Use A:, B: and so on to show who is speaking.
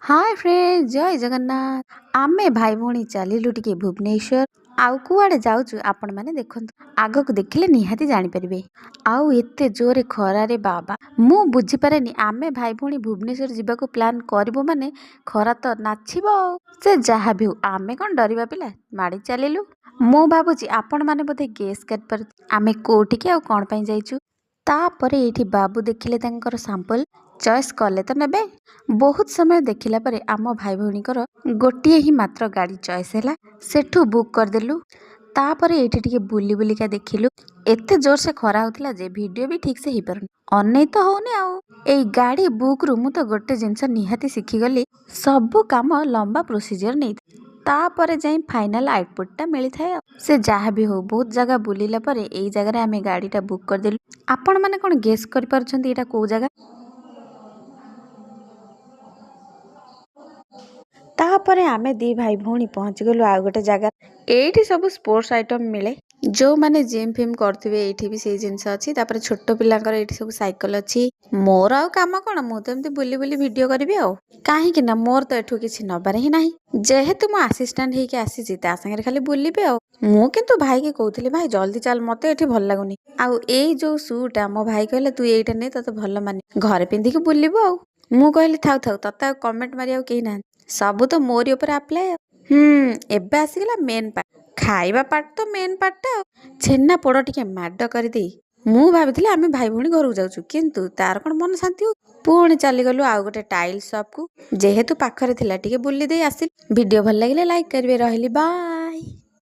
A: Hi friends जय जगन्नाथ। आमे भाई भौणी चलिलु टिके भुवनेश्वर आउ कुआडे जाउछु आपण माने देखंतु आगो को देखिले निहाती जानि परिबे। आउ एते जोरे खरा रे बाबा मु बुझी पारेनी आमे भाई भौणी भुवनेश्वर जिबाको प्लान करबो माने खरा तो नाचिबो से जहा भी हो आमे कोन डरिबा पिला माडी चलिलु। मु भाबुची आपण माने बोधे गेस कर पर आमे कोठिके आउ कोन पई जाइछु। तापरे एठी बाबू देखिले तांकर सैंपल चॉइस कले तो नेबे। बहुत समय देखिला परे आम भाई भौणीकर गोटे ही मात्र गाड़ी चॉइस है सेठू बुक करदेलु। तापरे एठी टिके बुली बुलिका देखिलु एते जोर से खरा होतिला जे वीडियो भी ठीक से ही परन अनै तो होने आउ एई गाड़ी बुक रु मु तो गोटे जिंस निहाती सिखी गली सब काम लंबा प्रोसीजर नै तापरे जाई फाइनल आउटपुट टा मिली थाए। से जहाँ भी हो बहुत जगह बुलिला परे एई जगह रे आमे गाड़ी टा बुक कर देलु। आपण माने कोन गेस कर परछंती एटा को जगह। तापरे आमे दी भाई भौणी पहुंच गलु आ गोटे जगह एठी सब स्पोर्ट्स आइटम मिले जो माने जिम फिम करथिबे एठी भी सेही जिंस अछि। तापरे छोटो पिलांकर एठी सब साइकिल अछि। मोर आ काम कोन मु तो एमती बुली बुली वीडियो करबी आ काहे कि ना मोर तो एठु किछि नबार ही नाही जेहेतु मु असिस्टेंट हे के आसी छि ता संगे खाली बुलीबे आ मु किंतु भाई के कहउथिले भाई जल्दी चल मते एठी भल लागुनी आ एई जो सूट आ मो भाई कहले तू एटा ने तते भल माने घरे पिंदी के बुलीबो आ मु कहली थाउ थाउ तते कमेंट मारिया केही ना सब तो मोरी ऊपर अप्लाई। एबे आसीगला मेन पार्ट खाइबा पार्ट तो मेन पार्ट टा छेना पोड़ टिके माड कर दे मु भाबिथिले आमे भाई भौणी घर जाउछु किंतु तार कोन मन शांति हो पुणी चली गलु आ गोटे टाइल शॉप को जेहेतु पाखरे थिला टिके बुली दे आसी। वीडियो भल लागिले लाइक करबे रहली बाय।